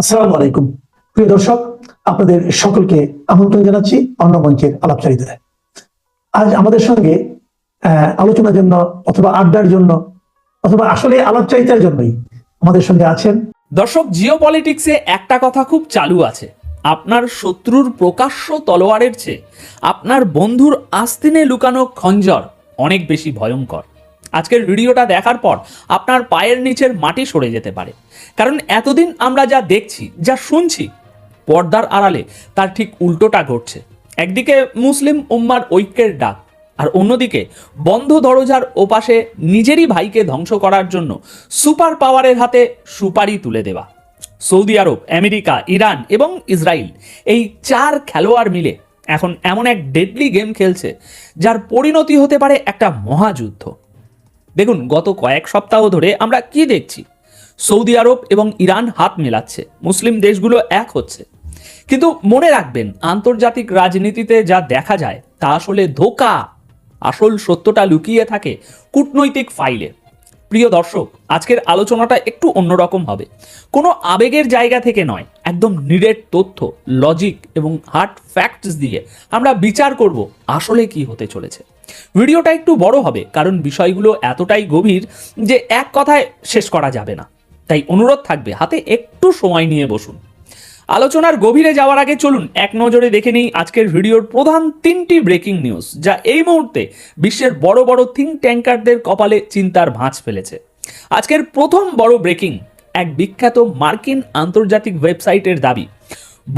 আসসালামু আলাইকুম প্রিয় দর্শক, আপনাদের সকলকে আমন্ত্রণ জানাচ্ছি অন্য মঞ্চের আলাপচারিতায়। আজ আমাদের সঙ্গে আলোচনার জন্য অথবা আড্ডার জন্য অথবা আসলে আলাপচারিতার জন্যই আমাদের সঙ্গে আছেন। দর্শক, জিওপলিটিক্সে একটা কথা খুব চালু আছে, আপনার শত্রুর প্রকাশ্য তলোয়ারের চেয়ে আপনার বন্ধুর আস্তিনে লুকানো খঞ্জর অনেক বেশি ভয়ঙ্কর। আজকের ভিডিওটা দেখার পর আপনার পায়ের নিচের মাটি সরে যেতে পারে, কারণ এতদিন আমরা যা দেখছি, যা শুনছি, পর্দার আড়ালে তার ঠিক উল্টোটা ঘটছে। একদিকে মুসলিম উম্মার ঐক্যের ডাক, আর অন্যদিকে বন্ধ দরজার ওপাশে নিজেরই ভাইকে ধ্বংস করার জন্য সুপার পাওয়ারের হাতে সুপারি তুলে দেওয়া। সৌদি আরব, আমেরিকা, ইরান এবং ইসরায়েল, এই চার খেলোয়াড় মিলে এখন এমন এক ডেডলি গেম খেলছে যার পরিণতি হতে পারে একটা মহাযুদ্ধ। দেখুন, গত কয়েক সপ্তাহ ধরে আমরা কি দেখছি? সৌদি আরব এবং ইরান হাত মেলাচ্ছে, মুসলিম দেশগুলো এক হচ্ছে। কিন্তু মনে রাখবেন, আন্তর্জাতিক রাজনীতিতে যা দেখা যায় তা আসলে ধোঁকা। আসল সত্যটা লুকিয়ে থাকে কূটনৈতিক ফাইলে। প্রিয় দর্শক, আজকের আলোচনাটা একটু অন্যরকম হবে। কোনো আবেগের জায়গা থেকে নয়, একদম নিরেট তথ্য, লজিক এবং হার্ড ফ্যাক্টস দিয়ে আমরা বিচার করব আসলে কি হতে চলেছে। ভিডিওটা একটু বড় হবে, কারণ বিষয়গুলো এতটাই গভীর যে এক কথায় শেষ করা যাবে না। তাই অনুরোধ থাকবে, হাতে একটু সময় নিয়ে বসুন। আলোচনার গভীরে যাওয়ার আগে চলুন এক নজরে দেখে নিই আজকের ভিডিওর প্রধান তিনটি ব্রেকিং নিউজ, যা এই মুহূর্তে বিশ্বের বড় বড় থিঙ্ক ট্যাঙ্কারদের কপালে চিন্তার ভাঁজ ফেলেছে। আজকের প্রথম বড় ব্রেকিং, এক বিখ্যাত মার্কিন আন্তর্জাতিক ওয়েবসাইটের দাবি,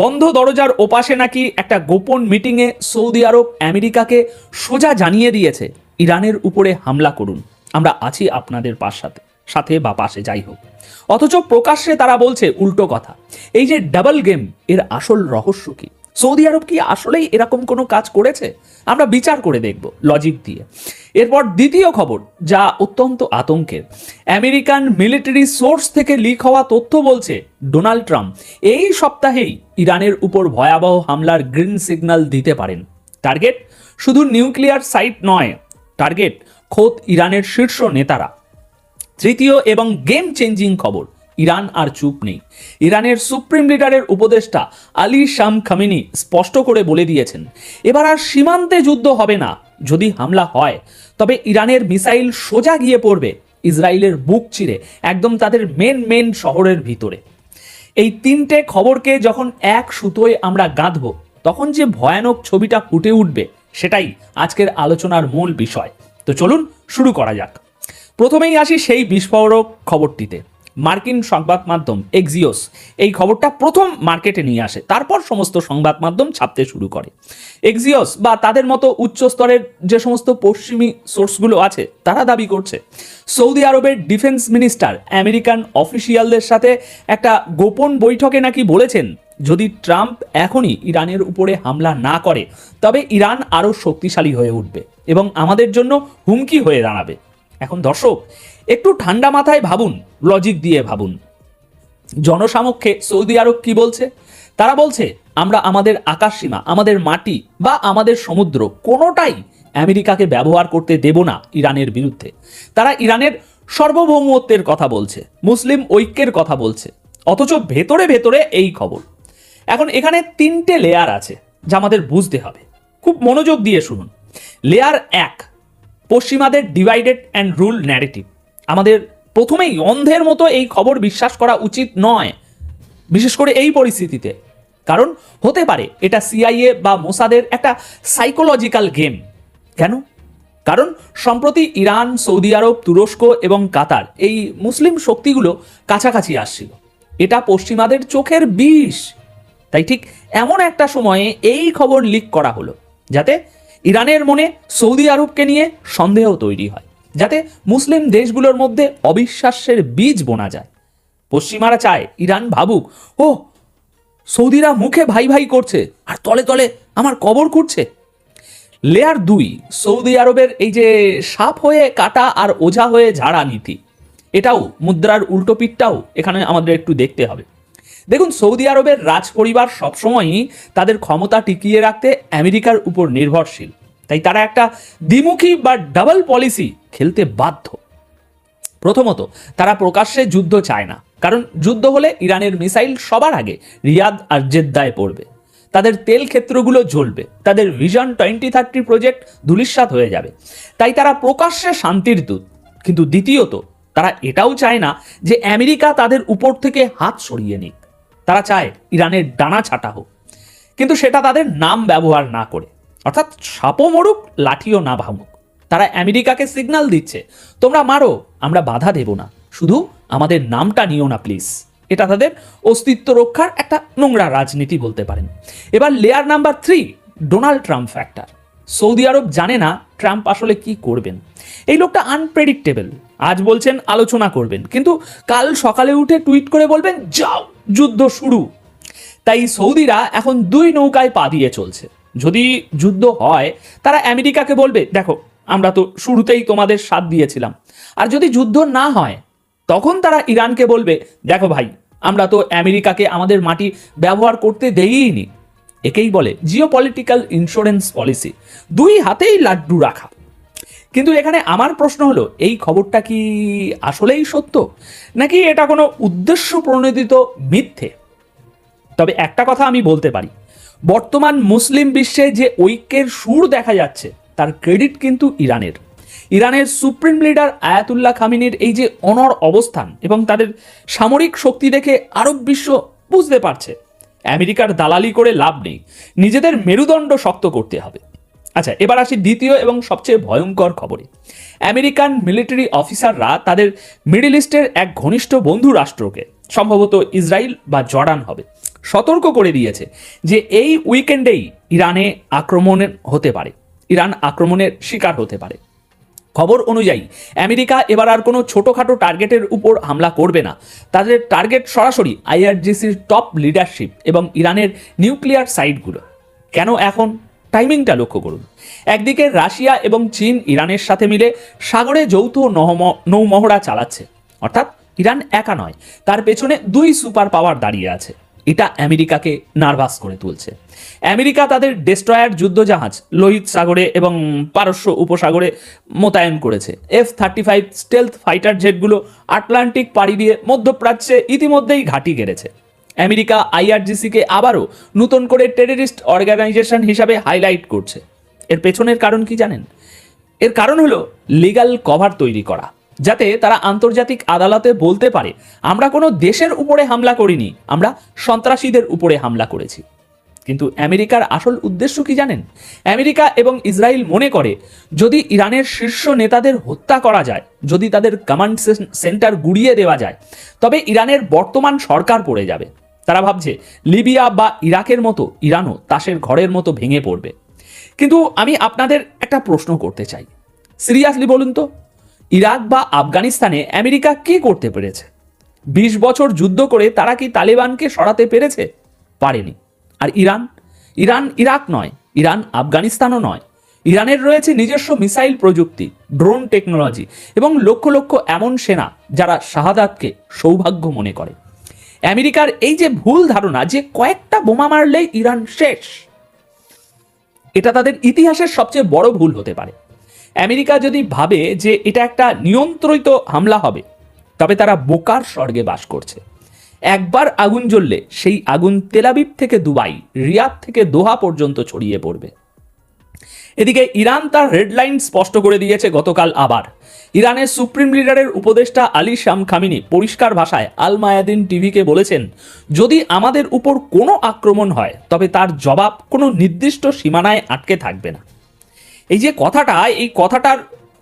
বন্ধ দরজার ওপাশে নাকি একটা গোপন মিটিংয়ে সৌদি আরব আমেরিকাকে সোজা জানিয়ে দিয়েছে, ইরানের উপরে হামলা করুন, আমরা আছি আপনাদের সাথে বা পাশে, যাই হোক। অথচ প্রকাশ্যে তারা বলছে উল্টো কথা। এই যে ডাবল গেম, এর আসল রহস্য কি? সৌদি আরব কি আসলেই এরকম কোনো কাজ করেছে? আমরা বিচার করে দেখব লজিক দিয়ে। এরপর দ্বিতীয় খবর, যা অত্যন্ত আতঙ্কের। আমেরিকান মিলিটারি সোর্স থেকে লিক হওয়া তথ্য বলছে, ডোনাল্ড ট্রাম্প এই সপ্তাহেই ইরানের উপর ভয়াবহ হামলার গ্রিন সিগন্যাল দিতে পারেন। টার্গেট শুধু নিউক্লিয়ার সাইট নয়, টার্গেট খোদ ইরানের শীর্ষ নেতারা। তৃতীয় এবং গেম চেঞ্জিং খবর, ইরান আর চুপ নেই। ইরানের সুপ্রিম লিডারের উপদেষ্টা আলী শাম খামেনি স্পষ্ট করে বলে দিয়েছেন, এবার আর সীমান্তে যুদ্ধ হবে না। যদি হামলা হয় তবে ইরানের মিসাইল সোজা গিয়ে পড়বে ইসরায়েলের বুক চিরে একদম তাদের মেন শহরের ভিতরে। এই তিনটে খবরকে যখন এক সুতোয় আমরা গাঁথব, তখন যে ভয়ানক ছবিটা ফুটে উঠবে, সেটাই আজকের আলোচনার মূল বিষয়। তো চলুন শুরু করা যাক। প্রথমেই আসি সেই বিস্ফোরক খবরটিতে। মার্কিন সংবাদ মাধ্যম এক্সিওস এই খবরটা প্রথম মার্কেটে নিয়ে আসে, তারপর সমস্ত সংবাদ মাধ্যম ছাপতে শুরু করে। এক্সিওস বা তাদের মতো উচ্চ স্তরের যে সমস্ত পশ্চিমী সোর্সগুলো আছে, তারা দাবি করছে সৌদি আরবের ডিফেন্স মিনিস্টার আমেরিকান অফিসিয়ালদের সাথে একটা গোপন বৈঠকে নাকি বলেছেন, যদি ট্রাম্প এখনই ইরানের উপরে হামলা না করে তবে ইরান আরও শক্তিশালী হয়ে উঠবে এবং আমাদের জন্য হুমকি হয়ে দাঁড়াবে। এখন দর্শক, একটু ঠান্ডা মাথায় ভাবুন, লজিক দিয়ে ভাবুন। জনসমক্ষে সৌদি আরব কি বলছে? তারা বলছে, আমরা আমাদের আকাশসীমা, আমাদের মাটি বা আমাদের সমুদ্র কোনোটাই আমেরিকাকে ব্যবহার করতে দেব না ইরানের বিরুদ্ধে। তারা ইরানের সার্বভৌমত্বের কথা বলছে, মুসলিম ঐক্যের কথা বলছে, অথচ ভেতরে ভেতরে এই খবর। এখন এখানে তিনটে লেয়ার আছে যা আমাদের বুঝতে হবে, খুব মনোযোগ দিয়ে শুনুন। লেয়ার এক, পশ্চিমাদের ডিভাইডেড অ্যান্ড রুল ন্যারেটিভ। আমাদের প্রথমেই অন্ধের মতো এই খবর বিশ্বাস করা উচিত নয়, বিশেষ করে এই পরিস্থিতিতে। কারণ হতে পারে এটা সিআইএ বা মোসাদের একটা সাইকোলজিক্যাল গেম। কেন? কারণ সম্প্রতি ইরান, সৌদি আরব, তুরস্ক এবং কাতার, এই মুসলিম শক্তিগুলো কাছাকাছি আসছিল। এটা পশ্চিমাদের চোখের বিষ। তাই ঠিক এমন একটা সময়ে এই খবর লিক করা হলো, যাতে ইরানের মনে সৌদি আরবকে নিয়ে সন্দেহ তৈরি হয়, যাতে মুসলিম দেশগুলোর মধ্যে অবিশ্বাসের বীজ বোনা যায়। পশ্চিমারা চায় ইরান ভাবুক, ও সৌদিরা মুখে ভাই ভাই করছে আর তলে তলে আমার কবর খুঁড়ছে। লেয়ার দুই, সৌদি আরবের এই যে সাপ হয়ে কাটা আর ওঝা হয়ে ঝাড়া নীতি, এটাও মুদ্রার উল্টো পিঠটাও এখানে আমাদের একটু দেখতে হবে। দেখুন, সৌদি আরবের রাজ পরিবার সবসময়ই তাদের ক্ষমতা টিকিয়ে রাখতে আমেরিকার উপর নির্ভরশীল। তাই তারা একটা দ্বিমুখী বা ডাবল পলিসি খেলতে বাধ্য। প্রথমত, তারা প্রকাশ্যে যুদ্ধ চায় না, কারণ যুদ্ধ হলে ইরানের মিসাইল সবার আগে রিয়াদ আর জেদ্দায় পড়বে, তাদের তেল ক্ষেত্রগুলো জ্বলবে, তাদের ভিশন 2030 প্রজেক্ট ধূলিসাৎ হয়ে যাবে। তাই তারা প্রকাশ্যে শান্তির দূত, কিন্তু দ্বিতীয়ত তারা এটাও চায় না যে আমেরিকা তাদের উপর থেকে হাত সরিয়ে নিক। তারা চায় ইরানের ডানা ছাঁটা হোক, কিন্তু সেটা তাদের নাম ব্যবহার না করে, অর্থাৎ সাপও মরুক লাঠিও না ভাঙুক। তারা আমেরিকাকে সিগন্যাল দিচ্ছে, তোমরা মারো, আমরা বাধা দেব না, শুধু আমাদের নামটা নিও না প্লিজ। এটা তাদের অস্তিত্ব রক্ষার একটা নোংরা রাজনীতি বলতে পারেন। এবার layer number 3, Donald Trump factor. Saudi Arab জানে না ট্রাম্প আসলে কি করবেন। এই লোকটা আনপ্রেডিক্টেবল। আজ বলছেন আলোচনা করবেন, কিন্তু কাল সকালে উঠে টুইট করে বলবেন যাও যুদ্ধ শুরু। তাই সৌদিরা এখন দুই নৌকায় পা দিয়ে চলছে। যদি যুদ্ধ হয় তারা আমেরিকাকে বলবে দেখো আমরা তো শুরুতেই তোমাদের সাথ দিয়েছিলাম, আর যদি যুদ্ধ না হয় তখন তারা ইরানকে বলবে দেখো ভাই আমরা তো আমেরিকাকে আমাদের মাটি ব্যবহার করতে দেইনি। একেই বলে জিওপলিটিক্যাল ইন্স্যুরেন্স পলিসি, দুই হাতেই লাড্ডু রাখা। কিন্তু এখানে আমার প্রশ্ন হলো, এই খবরটা কি আসলেই সত্য, নাকি এটা কোনো উদ্দেশ্য প্রণোদিত মিথ্যে? তবে একটা কথা আমি বলতে পারি, বর্তমান মুসলিম বিশ্বে যে ঐক্যের সুর দেখা যাচ্ছে তার ক্রেডিট কিন্তু ইরানের। ইরানের সুপ্রিম লিডার আয়াতুল্লাহ খামিনির এই যে অনড় অবস্থান এবং তাদের সামরিক শক্তি দেখে আরব বিশ্ব বুঝতে পারছে আমেরিকার দালালি করে লাভ নেই, নিজেদের মেরুদণ্ড শক্ত করতে হবে। আচ্ছা, এবার আসি দ্বিতীয় এবং সবচেয়ে ভয়ঙ্কর খবরে। আমেরিকান মিলিটারি অফিসাররা তাদের মিডল ইস্টের এক ঘনিষ্ঠ বন্ধু রাষ্ট্রকে, সম্ভবত ইসরায়েল বা জর্ডান হবে, সতর্ক করে দিয়েছে যে এই উইকেন্ডেই ইরানে আক্রমণ হতে পারে, ইরান আক্রমণের শিকার হতে পারে। খবর অনুযায়ী আমেরিকা এবার আর কোনো ছোটোখাটো টার্গেটের উপর হামলা করবে না, তাদের টার্গেট সরাসরি আইআরজিসির টপ লিডারশিপ এবং ইরানের নিউক্লিয়ার সাইটগুলো। কেন এখন? টাইমিংটা লক্ষ্য করুন। একদিকে রাশিয়া এবং চীন ইরানের সাথে মিলে সাগরে যৌথ নৌমহড়া চালাচ্ছে, অর্থাৎ ইরান একা নয়, তার পেছনে দুই সুপার পাওয়ার দাঁড়িয়ে আছে। এটা আমেরিকাকে নার্ভাস করে তুলছে। আমেরিকা তাদের ডেস্ট্রয়ার যুদ্ধজাহাজ লোহিত সাগরে এবং পারস্য উপসাগরে মোতায়েন করেছে। F-35 স্টেলথ ফাইটার জেটগুলো আটলান্টিক পাড়ি দিয়ে মধ্যপ্রাচ্যে ইতিমধ্যেই ঘাঁটি গেড়েছে। আমেরিকা আইআরজিসিকে আবারও নতুন করে টেররিস্ট অর্গানাইজেশন হিসাবে হাইলাইট করছে। এর পেছনের কারণ কি জানেন? এর কারণ হলো লিগ্যাল কভার তৈরি করা, যাতে তারা আন্তর্জাতিক আদালতে বলতে পারে আমরা কোনো দেশের উপরে হামলা করিনি, আমরা সন্ত্রাসীদের উপরে হামলা করেছি। কিন্তু আমেরিকার আসল উদ্দেশ্য কি জানেন? আমেরিকা এবং ইসরায়েল মনে করে যদি ইরানের শীর্ষ নেতাদের হত্যা করা যায়, যদি তাদের কমান্ড সেন্টার গুড়িয়ে দেওয়া যায়, তবে ইরানের বর্তমান সরকার পড়ে যাবে। তারা ভাবছে লিবিয়া বা ইরাকের মতো ইরানও তাসের ঘরের মতো ভেঙে পড়বে। কিন্তু আমি আপনাদের একটা প্রশ্ন করতে চাই, সিরিয়াসলি বলুন তো, ইরাক বা আফগানিস্তানে আমেরিকা কি করতে পেরেছে? 20 বছর যুদ্ধ করে তারা কি তালেবানকে সরাতে পেরেছে? পারেনি। আর ইরান? ইরান ইরাক নয়, ইরান আফগানিস্তানও নয়। ইরানের রয়েছে নিজস্ব মিসাইল প্রযুক্তি, ড্রোন টেকনোলজি এবং লক্ষ লক্ষ এমন সেনা যারা শাহাদাতকে সৌভাগ্য মনে করে। আমেরিকার এই যে ভুল ধারণা যে কয়েকটা বোমা মারলেই ইরান শেষ, এটা তাদের ইতিহাসের সবচেয়ে বড় ভুল হতে পারে। আমেরিকা যদি ভাবে যে এটা একটা নিয়ন্ত্রিত হামলা হবে, তবে তারা বোকার স্বর্গে বাস করছে। একবার আগুন জ্বললে সেই আগুন তেলাবিব থেকে দুবাই, রিয়াদ থেকে দোহা পর্যন্ত ছড়িয়ে পড়বে। এদিকে ইরান তার রেডলাইন স্পষ্ট করে দিয়েছে গতকাল আবার। ইরানের সুপ্রিম লিডারের উপদেষ্টা আলী শাম খামিনি পরিষ্কার ভাষায় আল মায়াদিন টিভিকে বলেছেন, যদি আমাদের উপর কোনো আক্রমণ হয় তবে তার জবাব কোনো নির্দিষ্ট সীমানায় আটকে থাকবে না। এই যে কথাটা, এই কথাটার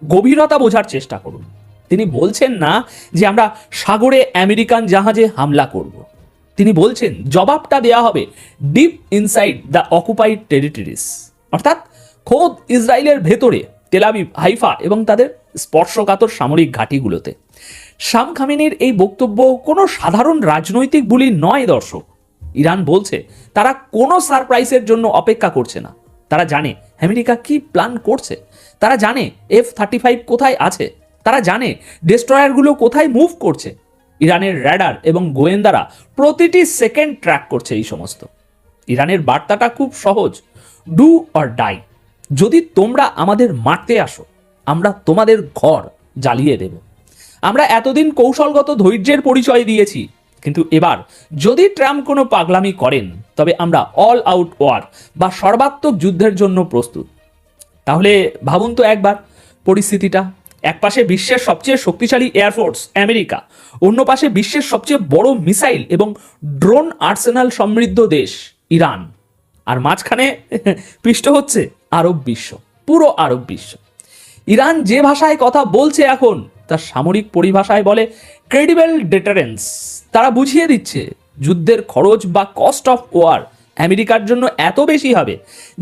গভীরতা বোঝার চেষ্টা করুন। তিনি বলছেন না যে আমরা সাগরে আমেরিকান জাহাজে হামলা করব, তিনি বলছেন জবাবটা দেয়া হবে deep inside the occupied territories, অর্থাৎ খোদ ইসরায়েলের ভেতরে তেলাবিব, হাইফা এবং তাদের স্পর্শকাতর সামরিক ঘাঁটিগুলোতে। শাম খামিনির এই বক্তব্য কোনো সাধারণ রাজনৈতিক বুলি নয় দর্শক। ইরান বলছে তারা কোনো সারপ্রাইজের জন্য অপেক্ষা করছে না। তারা জানে আমেরিকা কি প্ল্যান করছে, তারা জানে F-35 কোথায় আছে, তারা জানে ডেস্ট্রয়ারগুলো কোথায় মুভ করছে। ইরানের র্যাডার এবং গোয়েন্দারা প্রতিটি সেকেন্ড ট্র্যাক করছে এই সমস্ত। ইরানের বার্তাটা খুব সহজ, ডু অর ডাই। যদি তোমরা আমাদের মারতে আসো, আমরা তোমাদের ঘর জ্বালিয়ে দেব। আমরা এতদিন কৌশলগত ধৈর্যের পরিচয় দিয়েছি, কিন্তু এবার যদি ট্রাম্প কোনো পাগলামি করেন তবে আমরা অল আউট ওয়ার বা সর্বাত্মক যুদ্ধের জন্য প্রস্তুত। তাহলে ভাবুন তো একবার পরিস্থিতিটা, এক পাশে বিশ্বের সবচেয়ে শক্তিশালী এয়ারফোর্স আমেরিকা, অন্য পাশে বিশ্বের সবচেয়ে বড় মিসাইল এবং ড্রোন আর্সেনাল সমৃদ্ধ দেশ ইরান, আর মাঝখানে পিষ্ট হচ্ছে আরব বিশ্ব, পুরো আরব বিশ্ব। ইরান যে ভাষায় কথা বলছে এখন, তার সামরিক পরিভাষায় বলে ক্রেডিবল ডেটারেন্স। তারা বুঝিয়ে দিচ্ছে যুদ্ধের খরচ বা কস্ট অফ ওয়ার আমেরিকার জন্য এত বেশি হবে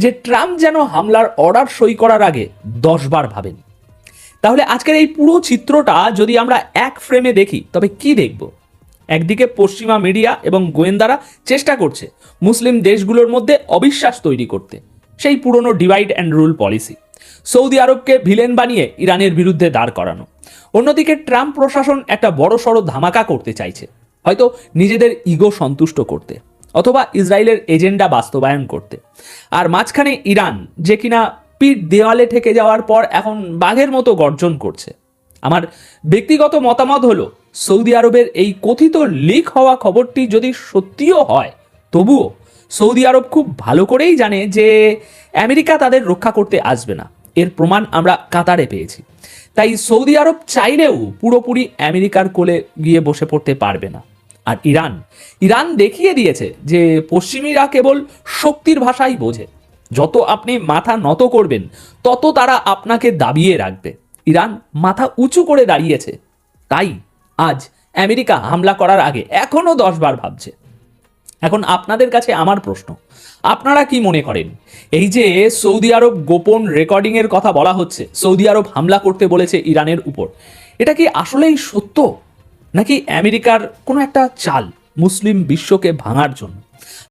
যে ট্রাম্প যেন হামলার অর্ডার সই করার আগে 10 বার ভাবেন। তাহলে আজকের এই পুরো চিত্রটা যদি আমরা এক ফ্রেমে দেখি তবে কি দেখব? একদিকে পশ্চিমা মিডিয়া এবং গোয়েন্দারা চেষ্টা করছে মুসলিম দেশগুলোর মধ্যে অবিশ্বাস তৈরি করতে, সেই পুরনো divide and rule policy. Saudi আরবকে ভিলেন বানিয়ে ইরানের বিরুদ্ধে দাঁড় করানো। অন্যদিকে ট্রাম্প প্রশাসন একটা বড়সড় ধামাকা করতে চাইছে, হয়তো নিজেদের ইগো সন্তুষ্ট করতে অথবা ইসরায়েলের এজেন্ডা বাস্তবায়ন করতে। আর মাঝখানে ইরান, যে কিনা পিঠ দেওয়ালে ঠেকে যাওয়ার পর এখন বাঘের মতো গর্জন করছে। আমার ব্যক্তিগত মতামত হলো, সৌদি আরবের এই কথিত লিক হওয়া খবরটি যদি সত্যিও হয়, তবুও সৌদি আরব খুব ভালো করেই জানে যে আমেরিকা তাদের রক্ষা করতে আসবে না। এর প্রমাণ আমরা কাতারে পেয়েছি। তাই সৌদি আরব চাইলেও পুরোপুরি আমেরিকার কোলে গিয়ে বসে পড়তে পারবে না। আর ইরান দেখিয়ে দিয়েছে যে পশ্চিমীরা কেবল শক্তির ভাষাই বোঝে। যত আপনি মাথা নত করবেন তত তারা আপনাকে দাবিয়ে রাখবে। ইরান মাথা উঁচু করে দাঁড়িয়েছে, তাই আজ আমেরিকা হামলা করার আগে এখনো 10 বার ভাবছে। এখন আপনাদের কাছে আমার প্রশ্ন, আপনারা কি মনে করেন এই যে সৌদি আরব গোপন রেকর্ডিং এর কথা বলা হচ্ছে, সৌদি আরব হামলা করতে বলেছে ইরানের উপর, এটা কি আসলেই সত্য, নাকি আমেরিকার কোনো একটা চাল মুসলিম বিশ্বকে ভাঙার জন্য?